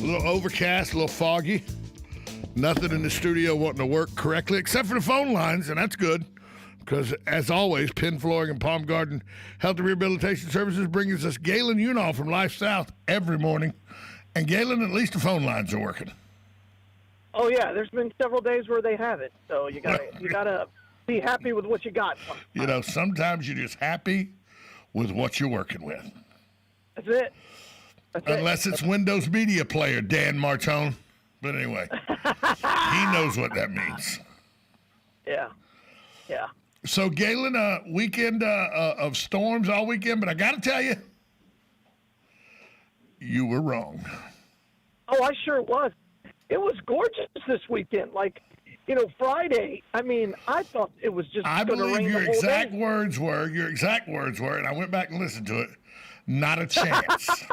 A little overcast, a little foggy. Nothing in the studio wanting to work correctly except for the phone lines, and that's good because, as always, Penn Flooring and Palm Garden Health and Rehabilitation Services brings us Galen Unall from Life South every morning. And Galen, at least the phone lines are working. Oh yeah, there's been several days where they haven't. So you gotta be happy with what you got. You know, sometimes you're just happy with what you're working with. That's it. Unless it's Windows Media Player, Dan Martone. But anyway, he knows what that means. Yeah. So, Galen, weekend of storms all weekend, but I got to tell you, you were wrong. Oh, I sure was. It was gorgeous this weekend. Like, Friday, I thought it was just I going to rain believe your the whole exact day. words were, and I went back and listened to it, not a chance.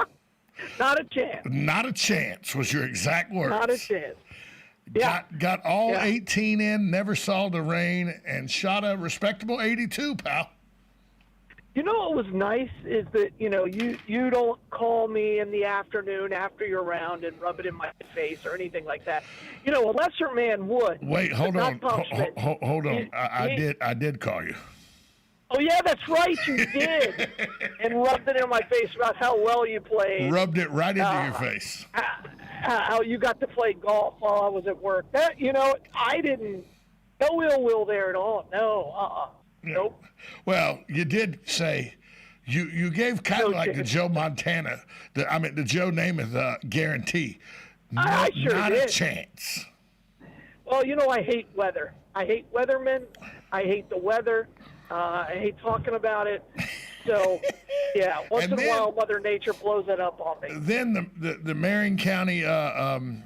Not a chance. Not a chance was your exact words. Not a chance. Yeah. Got all 18 in, never saw the rain, and shot a respectable 82, pal. You know what was nice is that, you don't call me in the afternoon after you're around and rub it in my face or anything like that. A lesser man would. Wait, hold on. Hold on. I did call you. Oh, yeah, that's right, you did. And rubbed it in my face about how well you played. Rubbed it right into your face. How you got to play golf while I was at work. That, I didn't, no ill will there at all. No, Nope. Well, you did say, you gave kind of like the Joe Montana, the Joe Namath guarantee. I sure not did. A chance. Well, I hate weather. I hate weathermen. I hate the weather. I hate talking about it. So, yeah, once in a while, Mother Nature blows it up on me. Then the Marion County, the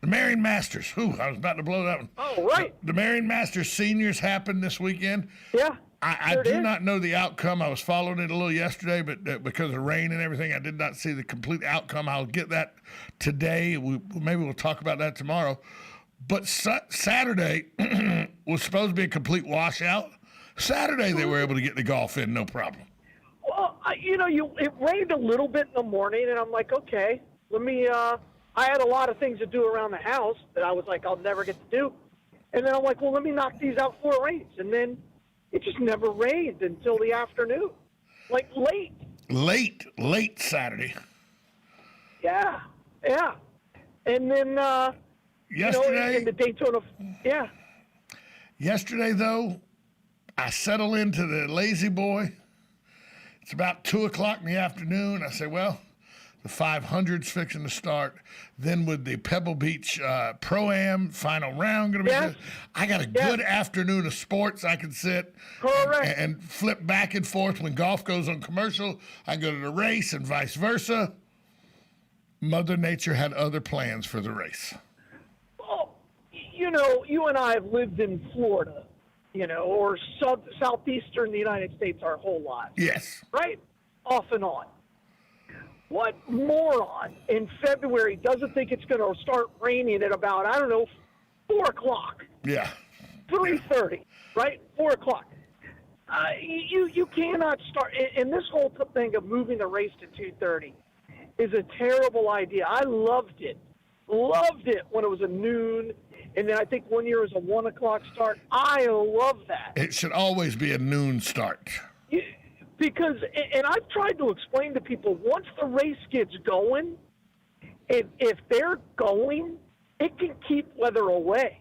Marion Masters. I was about to blow that one. Oh, right. The Marion Masters seniors happened this weekend. Yeah. I do not know the outcome. I was following it a little yesterday, but because of rain and everything, I did not see the complete outcome. I'll get that today. Maybe we'll talk about that tomorrow. But Saturday was supposed to be a complete washout. Saturday, they were able to get the golf in, no problem. Well, it rained a little bit in the morning, and I'm like, okay, let me. I had a lot of things to do around the house that I was like, I'll never get to do. And then I'm like, well, let me knock these out before it rains. And then it just never rained until the afternoon, like late. Late Saturday. Yeah. And then, yesterday, in the Daytona, yeah. Yesterday, though, I settle into the lazy boy. It's about 2 o'clock in the afternoon. I say, well, the 500's fixing to start. Then with the Pebble Beach Pro-Am final round going to be good. I got a good afternoon of sports. I can sit and flip back and forth when golf goes on commercial. I go to the race and vice versa. Mother Nature had other plans for the race. Well, you and I have lived in Florida, or southeastern the United States our whole lives. Yes. Right? Off and on. What moron in February doesn't think it's going to start raining at about, 4 o'clock? Yeah. 3:30, right? 4 o'clock. You cannot start. And this whole thing of moving the race to 2:30 is a terrible idea. I loved it when it was a noon. And then I think one year it was a 1 o'clock start. I love that. It should always be a noon start. Because, and I've tried to explain to people, once the race gets going, if they're going, it can keep weather away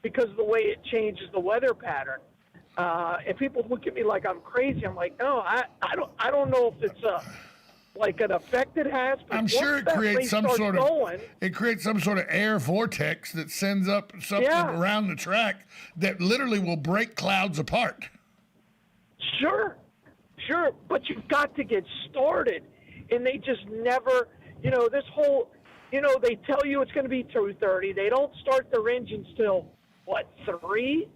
because of the way it changes the weather pattern. And people look at me like I'm crazy. I'm like, no, I don't know if it's like an effect it has. But I'm sure it creates some sort of air vortex that sends up something around the track that literally will break clouds apart. Sure, but you've got to get started, and they just never, this whole, they tell you it's going to be 2:30. They don't start their engines till, 3?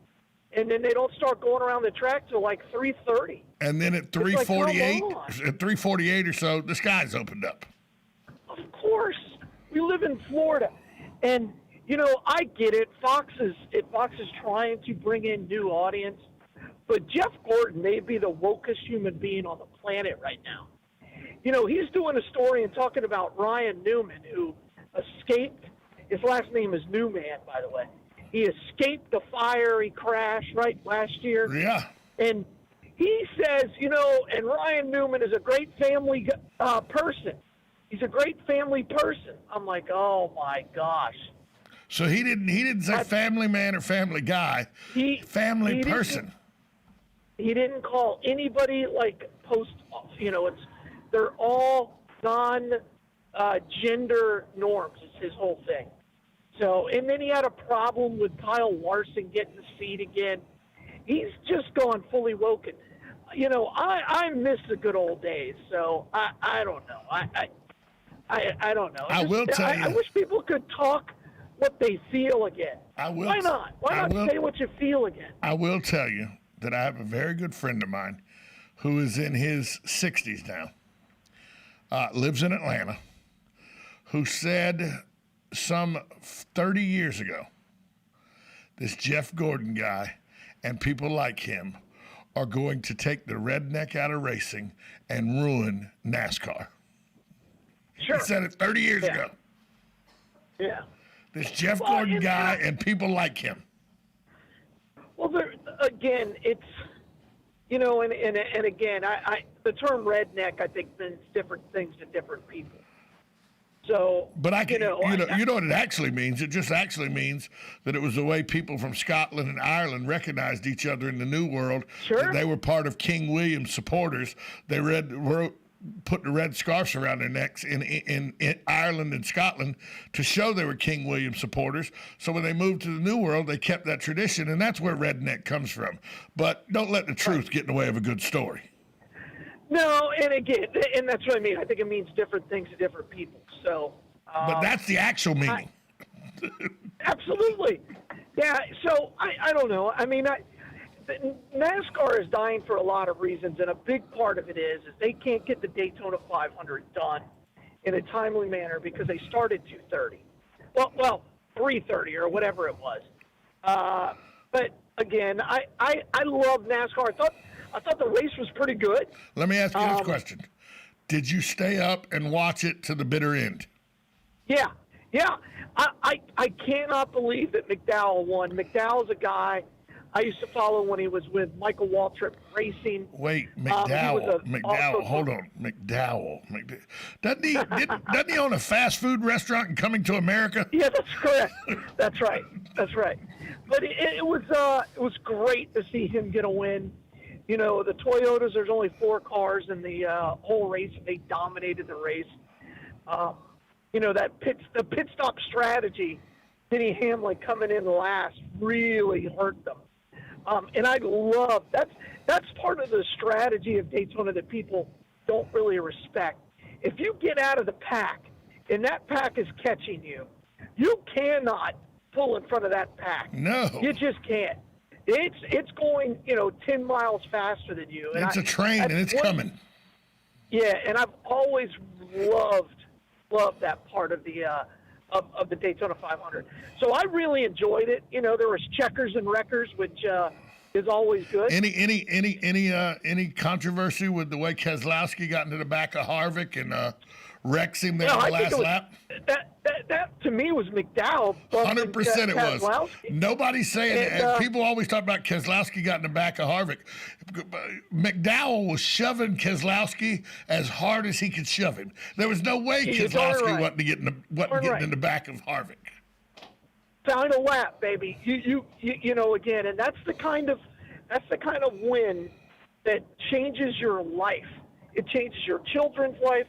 And then they don't start going around the track till like 3:30. And then at 3:48 or so, the skies opened up. Of course. We live in Florida. And, I get it. Fox is trying to bring in new audience. But Jeff Gordon may be the wokest human being on the planet right now. You know, he's doing a story and talking about Ryan Newman, who escaped. His last name is Newman, by the way. He escaped the fiery crash last year. Yeah. And he says, you know, and Ryan Newman is a great family person. He's a great family person. I'm like, oh my gosh. So he didn't say family man or family guy. Family person. He didn't call anybody like post. You know, they're all non-gender norms. Is his whole thing. So, and then he had a problem with Kyle Larson getting the seat again. He's just gone fully woken. You know, I miss the good old days. So I don't know. I don't know. I will tell you. I wish people could talk what they feel again. Why not? Why not say what you feel again? I will tell you that I have a very good friend of mine who is in his 60s now, lives in Atlanta, who said some 30 years ago, this Jeff Gordon guy and people like him are going to take the redneck out of racing and ruin NASCAR. Sure. He said it 30 years ago. Yeah. This Jeff Gordon guy and people like him. Well, again, it's, you know, and again, the term redneck, I think, means different things to different people. So, but you know what it actually means? It just actually means that it was the way people from Scotland and Ireland recognized each other in the New World. Sure. That they were part of King William's supporters. They put the red scarves around their necks in Ireland and Scotland to show they were King William supporters. So when they moved to the New World, they kept that tradition, and that's where redneck comes from. But don't let the truth get in the way of a good story. No, and again, and that's what I mean. I think it means different things to different people. So, but that's the actual meaning. Absolutely. Yeah, so I don't know. I mean, NASCAR is dying for a lot of reasons, and a big part of it is they can't get the Daytona 500 done in a timely manner because they started 2:30. Well, 3:30 or whatever it was. But again, I love NASCAR. I thought the race was pretty good. Let me ask you this question: did you stay up and watch it to the bitter end? Yeah. I cannot believe that McDowell won. McDowell's a guy I used to follow when he was with Michael Waltrip Racing. Wait, McDowell. Hold on, McDowell. Doesn't he own a fast food restaurant in Coming to America? Yeah, that's correct. That's right. But it was great to see him get a win. You know, the Toyotas, there's only 4 cars in the whole race, and they dominated the race. You know, the pit stop strategy, Denny Hamlin coming in last really hurt them. And I love that's part of the strategy of Daytona that people don't really respect. If you get out of the pack and that pack is catching you, you cannot pull in front of that pack. No, you just can't. It's going 10 miles faster than you. And it's a train and it's coming. Yeah, and I've always loved that part of the of the Daytona 500. So I really enjoyed it. You know, there was checkers and wreckers, which is always good. Any controversy with the way Keselowski got into the back of Harvick and wrecks him there on the last lap? That to me was McDowell. 100% it was. Nobody's saying it. People always talk about Keselowski got in the back of Harvick. McDowell was shoving Keselowski as hard as he could shove him. There was no way Keselowski wasn't getting in the back of Harvick. Final lap, baby. You know, again, and that's the kind of win that changes your life. It changes your children's life.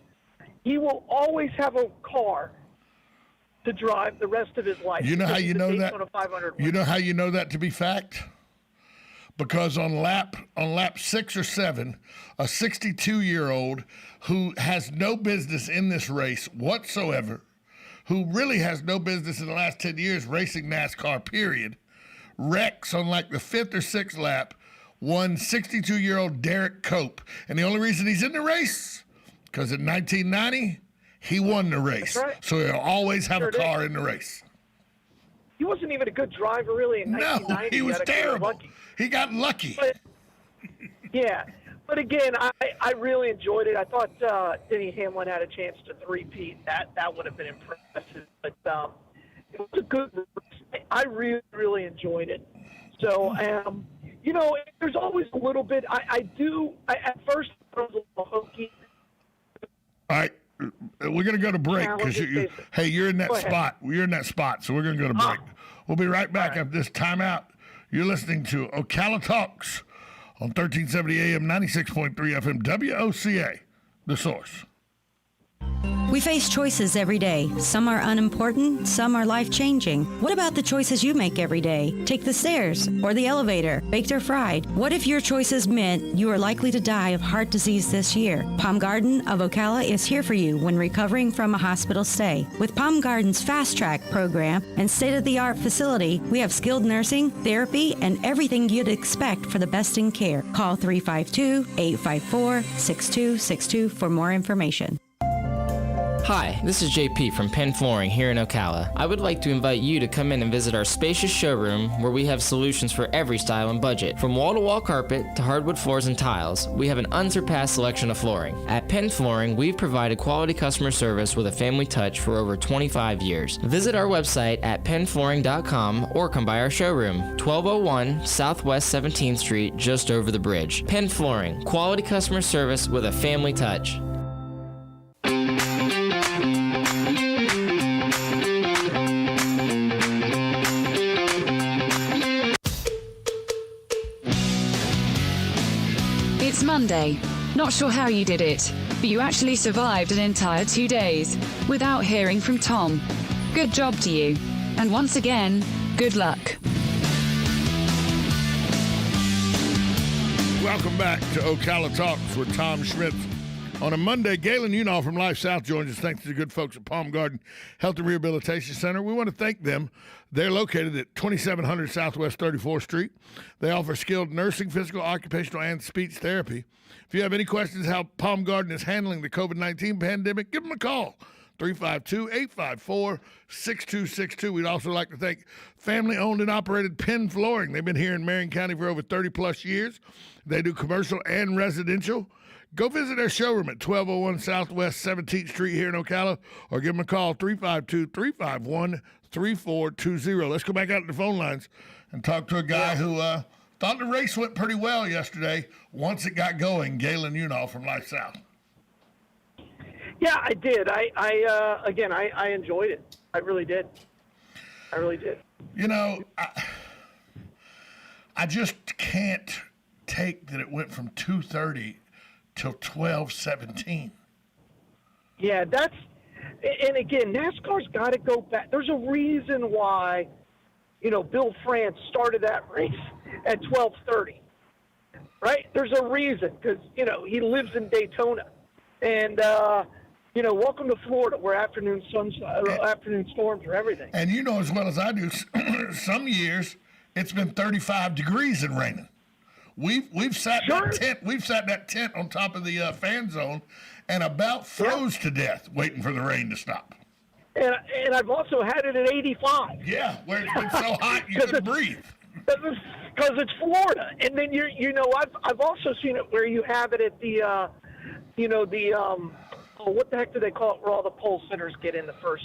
He will always have a car to drive the rest of his life. You know how you know that? You know how you know that to be fact? Because on lap 6 or 7, a 62-year-old who has no business in this race whatsoever, who really has no business in the last 10 years racing NASCAR, period, wrecks on like the 5th or 6th lap, won 62-year-old Derek Cope. And the only reason he's in the race, because in 1990, he won the race. That's right. So he'll always have a car in the race. He wasn't even a good driver, really, in 1990. No, he was terrible. He got lucky. Yeah. But again, I really enjoyed it. I thought Denny Hamlin had a chance to three-peat. That would have been impressive. But it was a good race. I really, really enjoyed it. So, there's always a little bit. At first, I was a little hokey. All right. We're going to go to break because you're in that spot. You're in that spot, so we're going to go to break. We'll be right back after this timeout. You're listening to Ocala Talks on 1370 AM, 96.3 FM, WOCA, The Source. We face choices every day. Some are unimportant, some are life-changing. What about the choices you make every day? Take the stairs or the elevator, baked or fried. What if your choices meant you are likely to die of heart disease this year? Palm Garden of Ocala is here for you when recovering from a hospital stay. With Palm Garden's Fast Track program and state-of-the-art facility, we have skilled nursing, therapy, and everything you'd expect for the best in care. Call 352-854-6262 for more information. Hi, this is JP from Penn Flooring here in Ocala. I would like to invite you to come in and visit our spacious showroom where we have solutions for every style and budget. From wall-to-wall carpet to hardwood floors and tiles, we have an unsurpassed selection of flooring. At Penn Flooring, we've provided quality customer service with a family touch for over 25 years. Visit our website at pennflooring.com or come by our showroom, 1201 Southwest 17th Street, just over the bridge. Penn Flooring, quality customer service with a family touch. It's Monday. Not sure how you did it, but you actually survived an entire 2 days without hearing from Tom. Good job to you. And once again, good luck. Welcome back to Ocala Talks with Tom Schmitz. On a Monday, Galen Unall from Life South joins us thanks to the good folks at Palm Garden Health and Rehabilitation Center. We want to thank them. They're located at 2700 Southwest 34th Street. They offer skilled nursing, physical, occupational, and speech therapy. If you have any questions how Palm Garden is handling the COVID-19 pandemic, give them a call, 352-854-6262. We'd also like to thank family-owned and operated Penn Flooring. They've been here in Marion County for over 30-plus years. They do commercial and residential. Go visit their showroom at 1201 Southwest 17th Street here in Ocala, or give them a call, 352-351-3420. Let's go back out to the phone lines and talk to a guy who thought the race went pretty well yesterday once it got going, Galen Unall from Life South. Yeah, I did. I enjoyed it. I really did. You know, I just can't take that it went from 2:30 till 12:17. Yeah, and again, NASCAR's got to go back. There's a reason why, Bill France started that race at 12:30, right? There's a reason because, he lives in Daytona. And, welcome to Florida where afternoon storms are everything. And you know as well as I do, some years it's been 35 degrees and raining. We've sat in that tent. We've sat in that tent on top of the fan zone, and about froze to death waiting for the rain to stop. And I've also had it at 85. Yeah, where it's been so hot you couldn't breathe. Because it's Florida, and then I've also seen it where you have it at the what the heck do they call it? Where all the pole sitters get in the first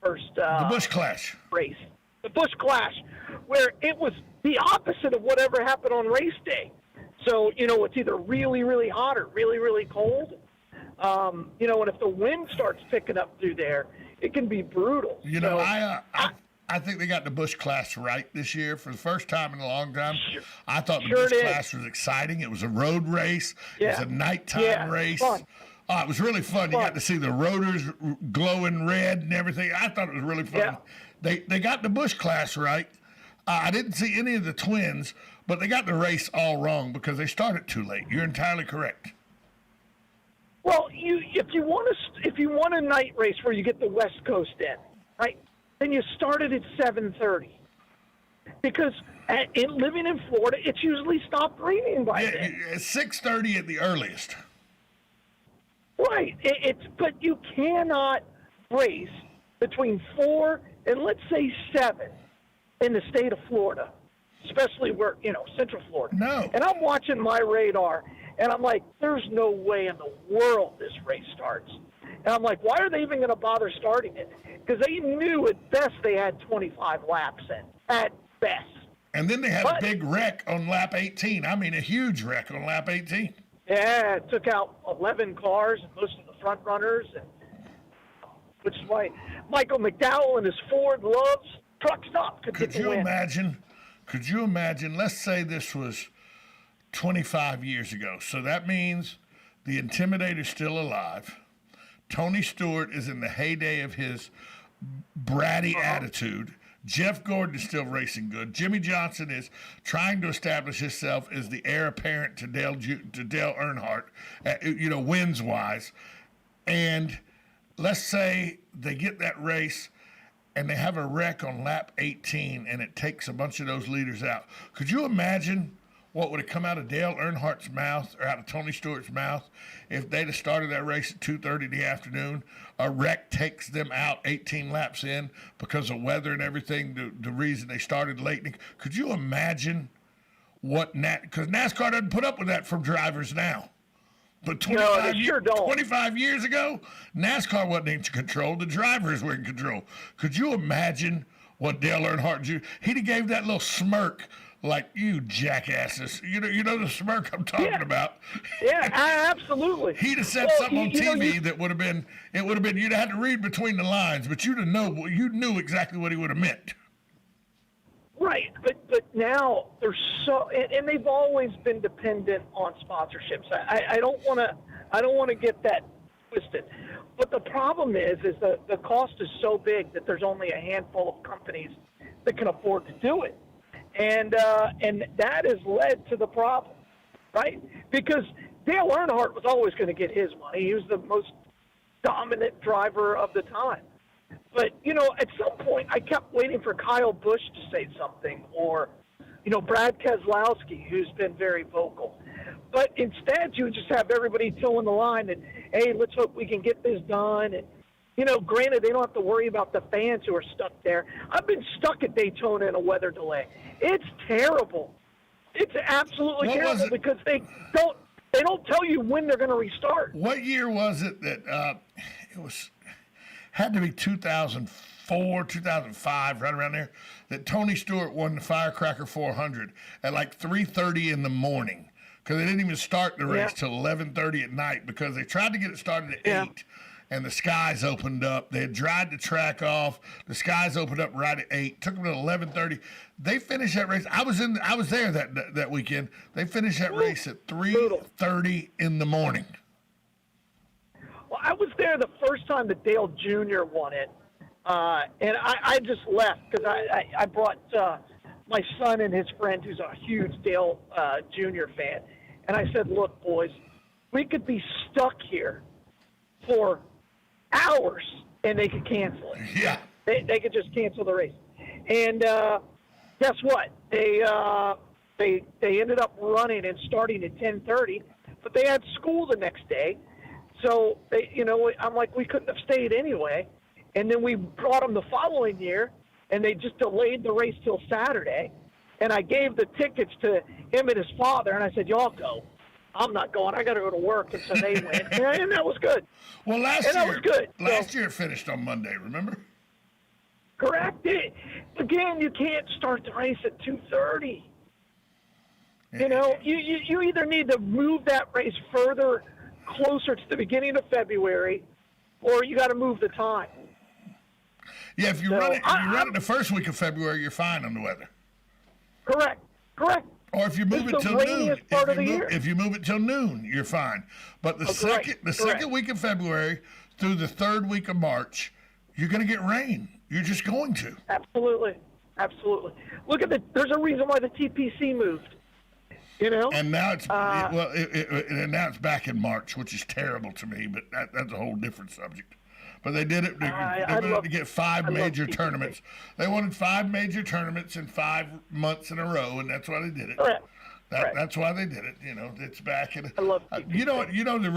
the Busch Clash race. The Busch Clash, where it was the opposite of whatever happened on race day. So, it's either really, really hot or really, really cold. And if the wind starts picking up through there, it can be brutal. I think they got the Busch Clash right this year for the first time in a long time. I thought the Busch Clash was exciting. It was a road race. Yeah. It was a nighttime race. Fun. It was really fun. You got to see the rotors glowing red and everything. I thought it was really fun. Yeah. They got the Busch Clash right. I didn't see any of the twins, but they got the race all wrong because they started too late. You're entirely correct. Well, if you want a night race where you get the West Coast in, right? Then you started at 7:30, because living in Florida, it's usually stopped raining by then. It's 6:30 at the earliest. Right. But you cannot race between 4 and let's say 7 in the state of Florida especially where, Central Florida. No. And I'm watching my radar, and I'm like, there's no way in the world this race starts. And I'm like, why are they even going to bother starting it? Because they knew at best they had 25 laps in, at best. And then they had a big wreck on lap 18. I mean, a huge wreck on lap 18. Yeah, it took out 11 cars and most of the front runners, and which is why Michael McDowell and his Ford loves truck stop could get the win. Could you imagine, let's say this was 25 years ago. So that means the Intimidator's still alive. Tony Stewart is in the heyday of his bratty attitude. Jeff Gordon is still racing good. Jimmy Johnson is trying to establish himself as the heir apparent to Dale Earnhardt, wins-wise. And let's say they get that race and they have a wreck on lap 18 and it takes a bunch of those leaders out. Could you imagine what would have come out of Dale Earnhardt's mouth or out of Tony Stewart's mouth if they'd have started that race at 2:30 in the afternoon? A wreck takes them out 18 laps in because of weather and everything, the reason they started late. Could you imagine what because NASCAR doesn't put up with that from drivers now. But 25 years ago, NASCAR wasn't in control. The drivers were in control. Could you imagine what Dale Earnhardt, he'd have gave that little smirk like, you jackasses. You know the smirk I'm talking about. Yeah, absolutely. He'd have said something on TV that would have been, you'd have had to read between the lines, but you knew exactly what he would have meant. Right, but now they're so, and they've always been dependent on sponsorships. I don't want to get that twisted, but the problem is that the cost is so big that there's only a handful of companies that can afford to do it, and that has led to the problem, right? Because Dale Earnhardt was always going to get his money. He was the most dominant driver of the time. But, at some point, I kept waiting for Kyle Busch to say something or, Brad Keselowski, who's been very vocal. But instead, you would just have everybody toeing the line and, hey, let's hope we can get this done. And, granted, they don't have to worry about the fans who are stuck there. I've been stuck at Daytona in a weather delay. It's terrible. It's absolutely terrible because they don't tell you when they're going to restart. What year was it that had to be 2004, 2005, right around there, that Tony Stewart won the Firecracker 400 at like 3:30 in the morning because they didn't even start the race till 11:30 at night because they tried to get it started at 8 and the skies opened up. They had dried the track off. The skies opened up right at 8. Took them to 11:30. They finished that race. I was there that weekend. They finished that race at 3:30 in the morning. Well, I was there the first time that Dale Jr. won it, and I just left because I brought my son and his friend who's a huge Dale Jr. fan, and I said, look, boys, we could be stuck here for hours, and they could cancel it. Yeah. They could just cancel the race. And guess what? They ended up running and starting at 10:30, but they had school the next day. So, I'm like, we couldn't have stayed anyway. And then we brought them the following year, and they just delayed the race till Saturday. And I gave the tickets to him and his father, and I said, y'all go. I'm not going. I got to go to work. And so they went. And that was good. Well, last year it finished on Monday, remember? Correct. Again, you can't start the race at 2:30. You either need to move that race further closer to the beginning of February, or you got to move the time. Yeah, if you run it the first week of February, you're fine on the weather. Correct. Or if you move it till noon, if you move it till noon, you're fine. But the second week of February through the third week of March, you're going to get rain. You're just going to. Absolutely. Look at there's a reason why the TPC moved. And now it's and now it's back in March, which is terrible to me. But that's a whole different subject. But they did it. They wanted to get 5 major tournaments. They wanted 5 major tournaments in 5 months in a row, and that's why they did it. Correct. That's why they did it. It's back in. I love TPC. You know the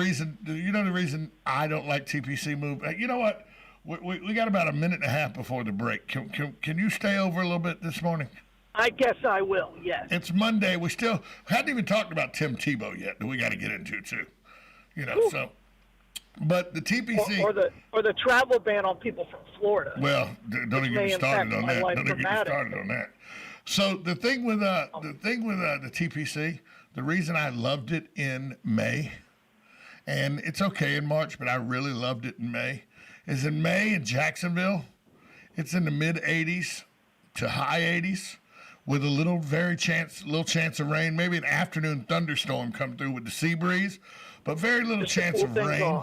reason I don't like TPC move. You know what? We got about a minute and a half before the break. Can you stay over a little bit this morning? I guess I will, yes. It's Monday. We still hadn't even talked about Tim Tebow yet that we got to get into, too. Ooh. So. But the TPC. Or the travel ban on people from Florida. Well, don't even get me started on that. Don't even get me dramatically. started on that. So the thing with the TPC, the reason I loved it in May, and it's okay in March, but I really loved it in May, is in May in Jacksonville, it's in the mid 80s to high 80s with a little chance of rain, maybe an afternoon thunderstorm come through with the sea breeze, but very little chance of rain.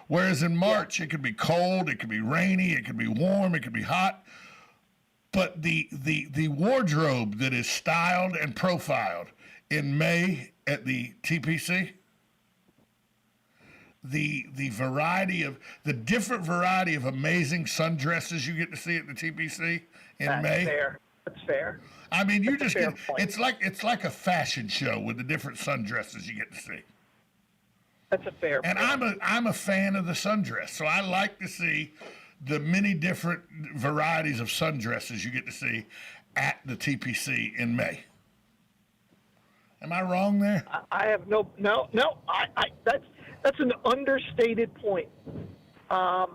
Whereas in March, it could be cold, it could be rainy, it could be warm, it could be hot. But the wardrobe that is styled and profiled in May at the TPC, the different variety of amazing sundresses you get to see at the TPC in May. That's fair. I mean, it's like a fashion show with the different sundresses you get to see. That's a fair point. And I'm a fan of the sundress, so I like to see the many different varieties of sundresses you get to see at the TPC in May. Am I wrong there? I have no. That's an understated point. I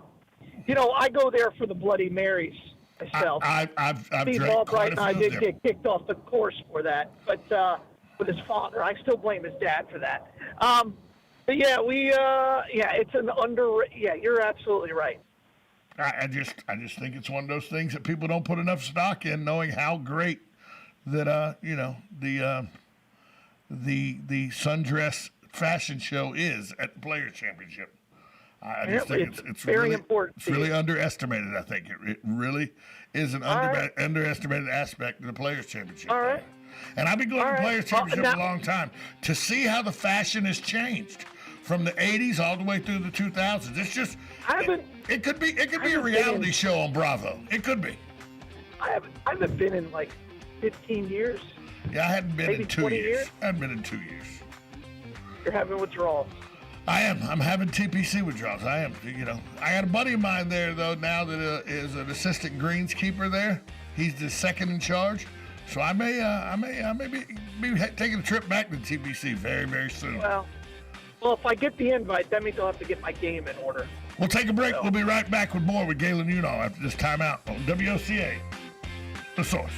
go there for the Bloody Marys myself. I've Steve drank Albright quite and a I few of did them. get kicked off the course for that, but with his father, I still blame his dad for that. But yeah, it's an Yeah, you're absolutely right. I just think it's one of those things that people don't put enough stock in, knowing how great that the sundress fashion show is at the Players Championship. I just think it's very really important. It's really underestimated. I think it really is an underestimated aspect of the Players Championship. All right. And I've been going to the Players Championship a long time to see how the fashion has changed from the 80s all the way through the 2000s. It's just it could be a reality show on Bravo. It could be. I haven't been in like 15 years. Yeah, I hadn't been Maybe in 2 20 years. years. I hadn't been in 2 years. You're having withdrawals. I am. I'm having TPC withdrawals. I am. I got a buddy of mine there though now that is an assistant greenskeeper there. He's the second in charge. So I may be taking a trip back to TPC very, very soon. Well, if I get the invite, that means I'll have to get my game in order. We'll take a break. We'll be right back with more with Galen Unal after this timeout on WOCA, The Source.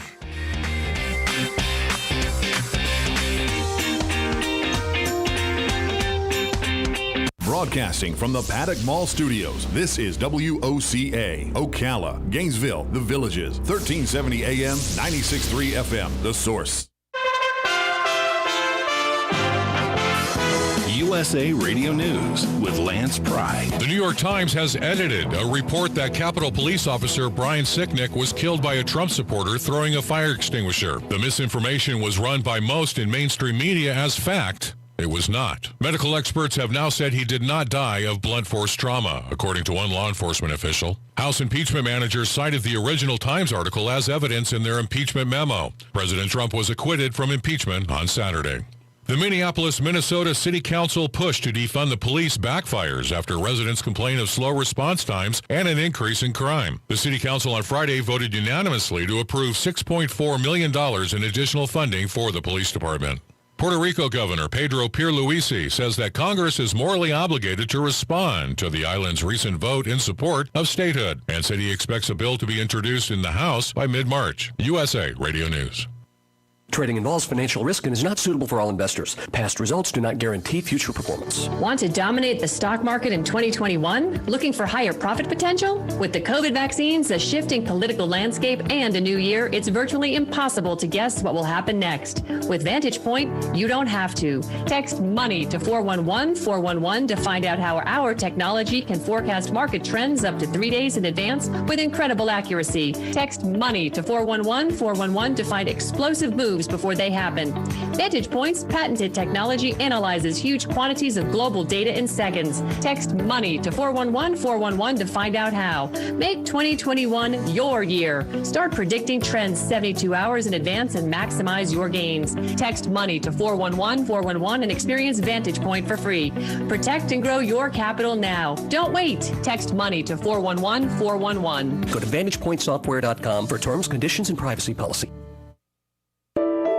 Broadcasting from the Paddock Mall Studios, this is WOCA, Ocala, Gainesville, The Villages, 1370 AM, 96.3 FM, The Source. USA Radio News with Lance Pry. The New York Times has edited a report that Capitol Police Officer Brian Sicknick was killed by a Trump supporter throwing a fire extinguisher. The misinformation was run by most in mainstream media as fact. It was not. Medical experts have now said he did not die of blunt force trauma, according to one law enforcement official. House impeachment managers cited the original Times article as evidence in their impeachment memo. President Trump was acquitted from impeachment on Saturday. The Minneapolis, Minnesota City Council push to defund the police backfires after residents complain of slow response times and an increase in crime. The City Council on Friday voted unanimously to approve $6.4 million in additional funding for the police department. Puerto Rico Governor Pedro Pierluisi says that Congress is morally obligated to respond to the island's recent vote in support of statehood and said he expects a bill to be introduced in the House by mid-March. USA Radio News. Trading involves financial risk and is not suitable for all investors. Past results do not guarantee future performance. Want to dominate the stock market in 2021? Looking for higher profit potential? With the COVID vaccines, a shifting political landscape, and a new year, it's virtually impossible to guess what will happen next. With Vantage Point, you don't have to. Text MONEY to 411-411 to find out how our technology can forecast market trends up to 3 days in advance with incredible accuracy. Text MONEY to 411-411 to find explosive moves before they happen. Vantage Point's patented technology analyzes huge quantities of global data in seconds. Text MONEY to 411-411 to find out how. Make 2021 your year. Start predicting trends 72 hours in advance and maximize your gains. Text MONEY to 411-411 and experience Vantage Point for free. Protect and grow your capital now. Don't wait. Text MONEY to 411-411. Go to VantagePointSoftware.com for terms, conditions, and privacy policy.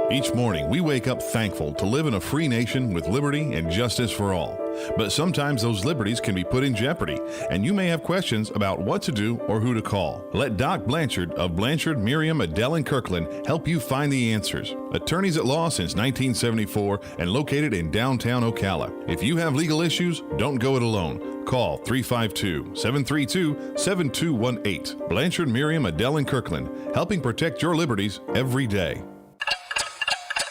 Each morning, we wake up thankful to live in a free nation with liberty and justice for all. But sometimes those liberties can be put in jeopardy, and you may have questions about what to do or who to call. Let Doc Blanchard of Blanchard, Miriam, Adele, and Kirkland help you find the answers. Attorneys at law since 1974 and located in downtown Ocala. If you have legal issues, don't go it alone. Call 352-732-7218. Blanchard, Miriam, Adele, and Kirkland, helping protect your liberties every day.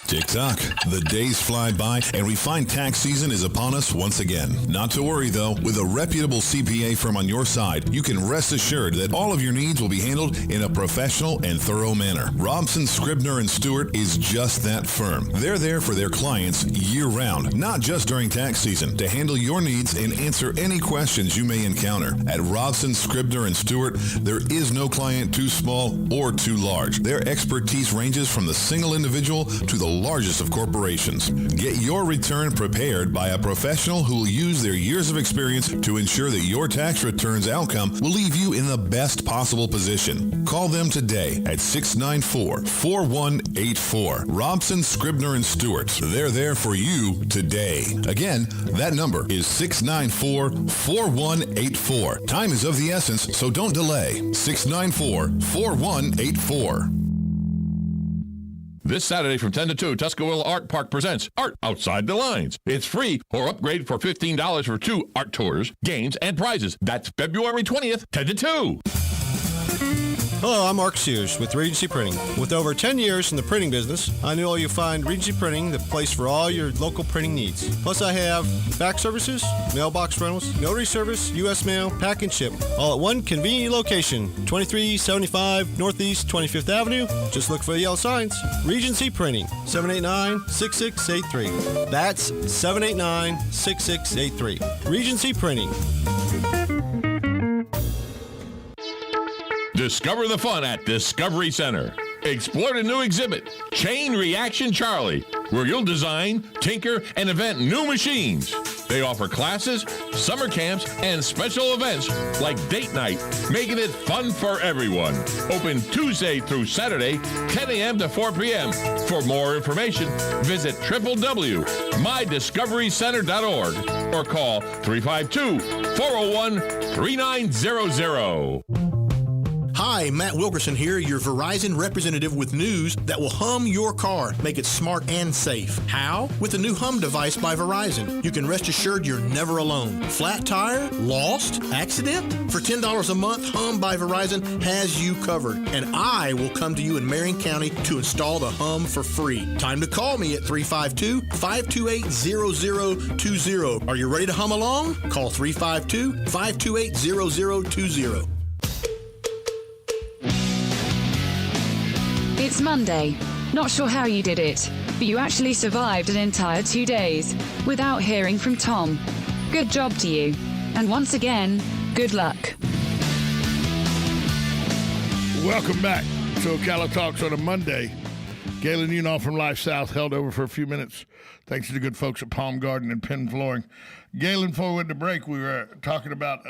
Tick-tock. The days fly by, and we find tax season is upon us once again. Not to worry, though. With a reputable CPA firm on your side, you can rest assured that all of your needs will be handled in a professional and thorough manner. Robson, Scribner, and Stewart is just that firm. They're there for their clients year-round, not just during tax season, to handle your needs and answer any questions you may encounter. At Robson, Scribner, and Stewart, there is no client too small or too large. Their expertise ranges from the single individual to the largest of corporations. Get your return prepared by a professional who will use their years of experience to ensure that your tax return's outcome will leave you in the best possible position. Call them today at 694-4184. Robson, Scribner, and Stewart. They're there for you today. Again, that number is 694-4184. Time is of the essence, so don't delay. 694-4184. This Saturday from 10 to 2, Tuscaloosa Art Park presents Art Outside the Lines. It's free or upgrade for $15 for 2 art tours, games, and prizes. That's February 20th, 10 to 2. Hello, I'm Mark Sears with Regency Printing. With over 10 years in the printing business, I know you'll find Regency Printing the place for all your local printing needs. Plus, I have fax services, mailbox rentals, notary service, U.S. mail, pack and ship, all at one convenient location, 2375 Northeast 25th Avenue. Just look for the yellow signs. Regency Printing, 789-6683. That's 789-6683. Regency Printing. Discover the fun at Discovery Center. Explore the new exhibit, Chain Reaction Charlie, where you'll design, tinker, and invent new machines. They offer classes, summer camps, and special events like date night, making it fun for everyone. Open Tuesday through Saturday, 10 a.m. to 4 p.m. For more information, visit www.mydiscoverycenter.org or call 352-401-3900. Hi, Matt Wilkerson here, your Verizon representative with news that will hum your car, make it smart and safe. How? With the new Hum device by Verizon. You can rest assured you're never alone. Flat tire? Lost? Accident? For $10 a month, Hum by Verizon has you covered. And I will come to you in Marion County to install the Hum for free. Time to call me at 352-528-0020. Are you ready to hum along? Call 352-528-0020. It's Monday. Not sure how you did it, but you actually survived an entire 2 days without hearing from Tom. Good job to you. And once again, good luck. Welcome back to Ocala Talks on a Monday. Galen Unall from Life South held over for a few minutes, thanks to the good folks at Palm Garden and Penn Flooring. Galen, before we went to break, we were talking about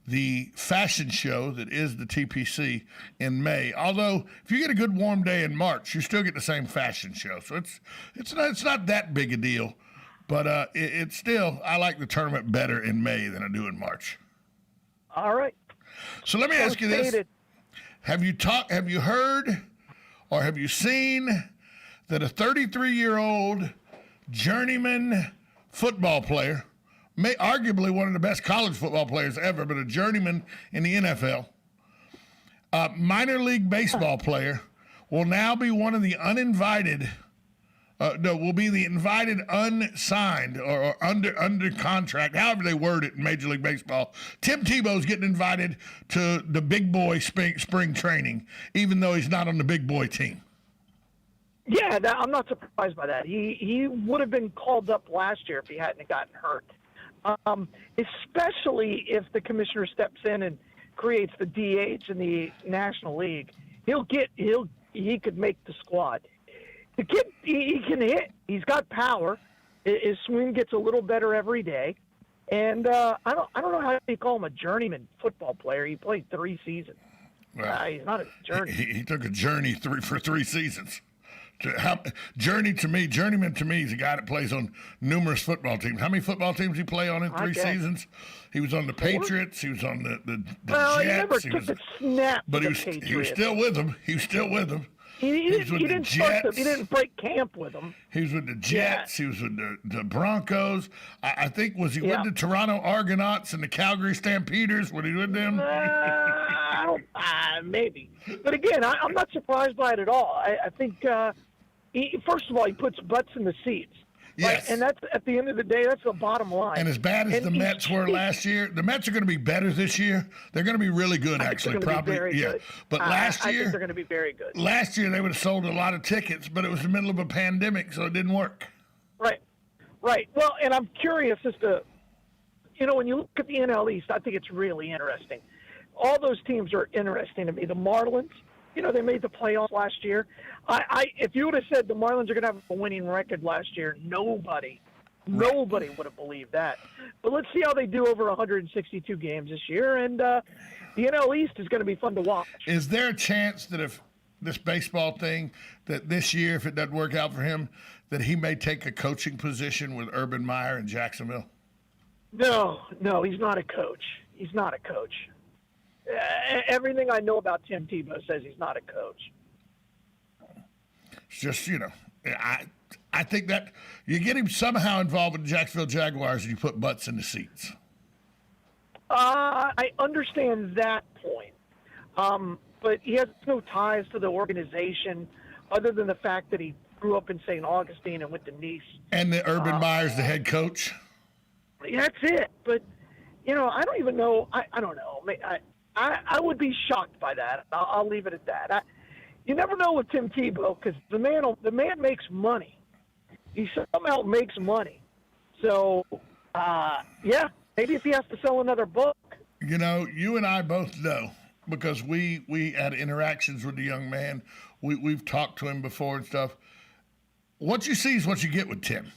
the fashion show that is the TPC in May. Although, if you get a good warm day in March, you still get the same fashion show. So it's not that big a deal. But it's still, I like the tournament better in May than I do in March. All right. So let me ask you this. Have you heard or have you seen that a 33-year-old journeyman football player, arguably one of the best college football players ever, but a journeyman in the NFL, minor league baseball player, will now be one of the uninvited, will be the invited unsigned or under contract, however they word it in Major League Baseball. Tim Tebow's getting invited to the big boy spring training, even though he's not on the big boy team. Yeah, I'm not surprised by that. He would have been called up last year if he hadn't gotten hurt. Especially if the commissioner steps in and creates the DH in the National League, he could make the squad. The kid, he can hit. He's got power. His swing gets a little better every day, and I don't know how you call him a journeyman football player. He played 3 seasons. Well, he's not a journey. He took a journey for 3 seasons. Journeyman to me is a guy that plays on numerous football teams. How many football teams he play on in 3 seasons? He was on the Patriots. He was on the well, Jets. He never took a snap. But with he was still with them. He was still with them. He didn't break camp with them. He was with the Jets. Yeah. He was with the Broncos. I think, was he with the Toronto Argonauts and the Calgary Stampeders? Was he with them? Maybe. But again, I'm not surprised by it at all. I think, first of all, he puts butts in the seats. Yes. Right? And that's, at the end of the day, that's the bottom line. And as bad as the Mets were last year, the Mets are going to be better this year. They're going to be really good, actually. Probably. Good. But last year, I think they're going to be very good. Last year, they would have sold a lot of tickets, but it was the middle of a pandemic, so it didn't work. Right. Well, and I'm curious as to, when you look at the NL East, I think it's really interesting. All those teams are interesting to me. The Marlins, they made the playoffs last year. If you would have said the Marlins are going to have a winning record last year, nobody would have believed that. But let's see how they do over 162 games this year, and the NL East is going to be fun to watch. Is there a chance that if this baseball thing, that this year, if it doesn't work out for him, that he may take a coaching position with Urban Meyer in Jacksonville? No, he's not a coach. He's not a coach. Everything I know about Tim Tebow says he's not a coach. It's just, I think that you get him somehow involved with the Jacksonville Jaguars and you put butts in the seats. I understand that point. But he has no ties to the organization other than the fact that he grew up in St. Augustine and went to Nice. And the Urban Meyer's the head coach? That's it. But, I don't even know. I don't know. I would be shocked by that. I'll leave it at that. You never know with Tim Tebow because the man makes money. He somehow makes money. So, maybe if he has to sell another book. You and I both know because we had interactions with the young man. We've talked to him before and stuff. What you see is what you get with Tim.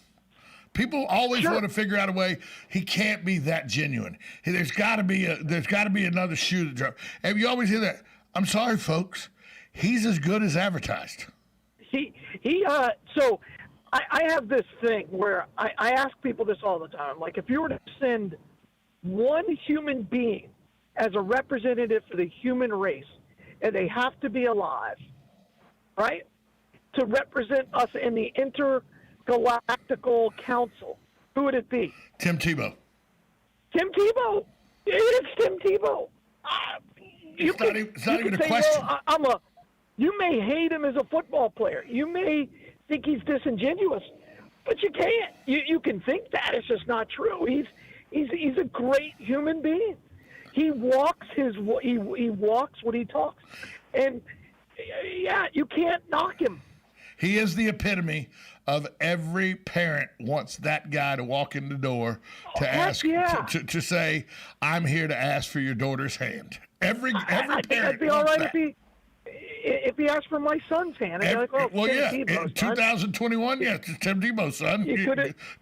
People always want to figure out a way. He can't be that genuine. There's got to be another shoe to drop. And you always hear that. I'm sorry, folks. He's as good as advertised. So I have this thing where I ask people this all the time. Like, if you were to send one human being as a representative for the human race, and they have to be alive, right, to represent us in the Intergalactical Council, who would it be? Tim Tebow. Tim Tebow. It's Tim Tebow. It's not even a question. Well, you may hate him as a football player. You may think he's disingenuous, but you can't. You can think that. It's just not true. He's a great human being. He walks he walks what he talks, and you can't knock him. He is the epitome of every parent wants that guy to walk in the door to ask to say, "I'm here to ask for your daughter's hand." Every parent. It'd be all right if he asked for my son's hand. I'd be like, in 2021, it's Tim Tebow's son.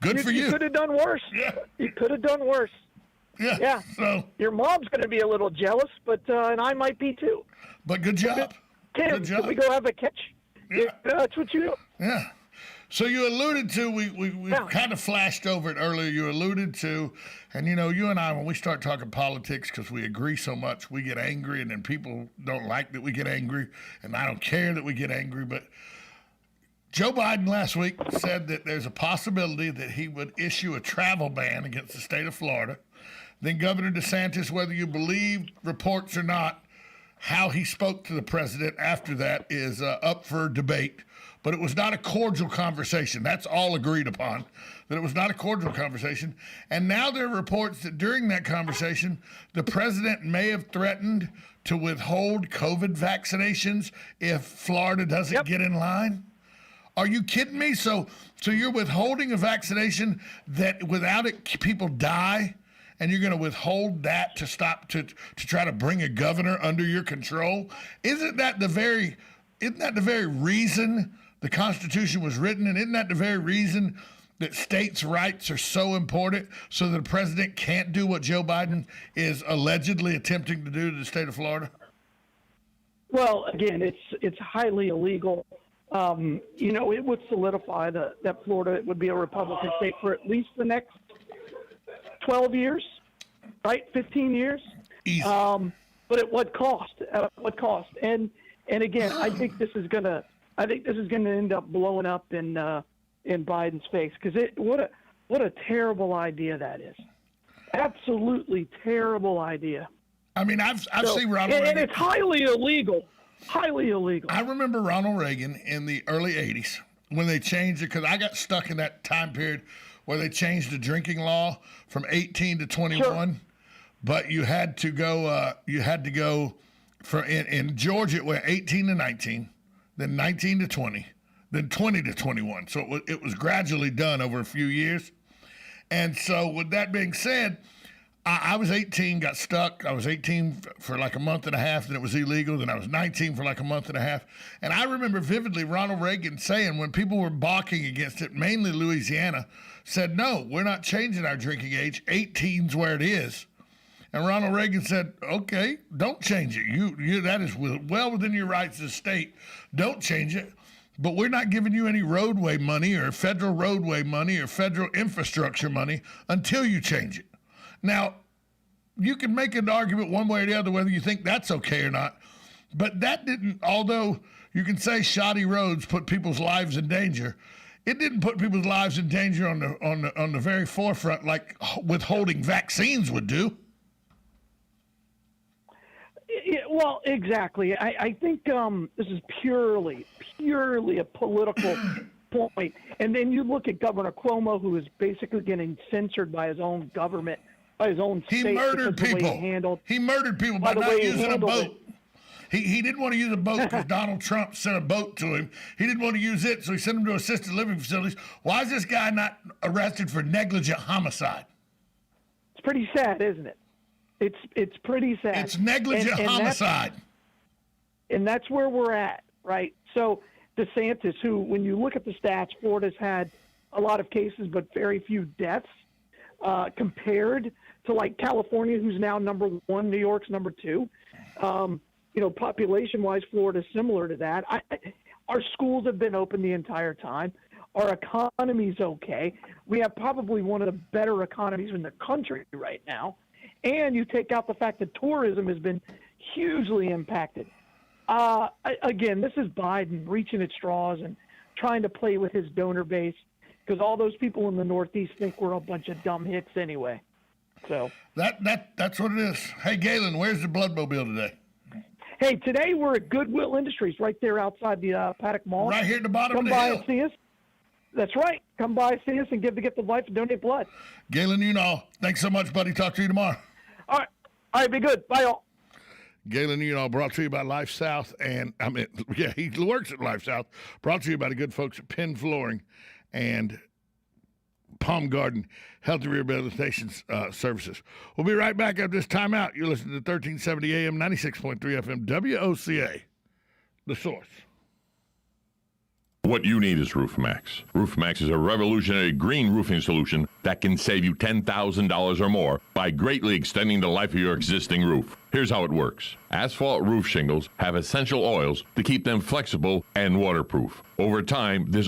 Good for you. You could have done worse. Yeah. You could have done worse. Yeah. So your mom's going to be a little jealous, but and I might be too. But good job. Tim, can we go have a catch? Yeah. That's what you do. Yeah. So you alluded to, we kind of flashed over it earlier, you alluded to, and you and I, when we start talking politics, because we agree so much, we get angry, and then people don't like that we get angry, and I don't care that we get angry, but Joe Biden last week said that there's a possibility that he would issue a travel ban against the state of Florida. Then Governor DeSantis, whether you believe reports or not, how he spoke to the president after that is up for debate. But it was not a cordial conversation. That's all agreed upon, that it was not a cordial conversation. And now there are reports that during that conversation, the president may have threatened to withhold COVID vaccinations if Florida doesn't get in line. Are you kidding me? So you're withholding a vaccination that without it people die, and you're going to withhold that to stop to try to bring a governor under your control? Isn't that the very reason the Constitution was written, and isn't that the very reason that states' rights are so important, so that the president can't do what Joe Biden is allegedly attempting to do to the state of Florida? Well, again, it's highly illegal. it would solidify that Florida would be a Republican state for at least the next 12 years, right? 15 years. Easy. But at what cost? And again, I think this is gonna end up blowing up in Biden's face, because what a terrible idea that is. Absolutely terrible idea. I mean, I've seen Ronald Reagan. And it's highly illegal. Highly illegal. I remember Ronald Reagan in the early 80s when they changed it, because I got stuck in that time period where they changed the drinking law from 18 to 21. Sure. But you had to go in Georgia, it went 18 to 19, then 19 to 20, then 20 to 21. So it was gradually done over a few years. And so with that being said, I was 18, got stuck. I was 18 for like a month and a half, then it was illegal. Then I was 19 for like a month and a half. And I remember vividly Ronald Reagan saying, when people were balking against it, mainly Louisiana, said, no, we're not changing our drinking age. 18's where it is. And Ronald Reagan said, okay, don't change it. You that is well within your rights as a state. Don't change it. But we're not giving you any roadway money or federal roadway money or federal infrastructure money until you change it. Now, you can make an argument one way or the other whether you think that's okay or not. But that didn't, although you can say shoddy roads put people's lives in danger, it didn't put people's lives in danger on the very forefront like withholding vaccines would do. Yeah, well, exactly. I think this is purely a political point. And then you look at Governor Cuomo, who is basically getting censored by his own government, by his own state. He murdered people. He murdered people by not using a boat. He didn't want to use a boat because Donald Trump sent a boat to him. He didn't want to use it, so he sent him to assisted living facilities. Why is this guy not arrested for negligent homicide? It's pretty sad, isn't it? It's pretty sad. It's negligent homicide. And that's where we're at, right? So DeSantis, who, when you look at the stats, Florida's had a lot of cases but very few deaths compared to like California, who's now number one, New York's number two. Population-wise, Florida's similar to that. Our schools have been open the entire time. Our economy's okay. We have probably one of the better economies in the country right now. And you take out the fact that tourism has been hugely impacted. Again, this is Biden reaching at straws and trying to play with his donor base, because all those people in the Northeast think we're a bunch of dumb hicks anyway. So that's what it is. Hey, Galen, where's the Bloodmobile today? Hey, today we're at Goodwill Industries right there outside the Paddock Mall. Right here at the bottom of the hill. Come by hill. and see us. That's right. Come by and see us and give the gift of life and donate blood. Galen, thanks so much, buddy. Talk to you tomorrow. All right, be good. Bye, all. Galen, brought to you by Life South, and he works at Life South. Brought to you by the good folks at Penn Flooring and Palm Garden Healthy Rehabilitation Services. We'll be right back after this timeout. You're listening to 1370 AM, 96.3 FM, WOCA, The Source. What you need is RoofMax. RoofMax is a revolutionary green roofing solution that can save you $10,000 or more by greatly extending the life of your existing roof. Here's how it works. Asphalt roof shingles have essential oils to keep them flexible and waterproof. Over time, this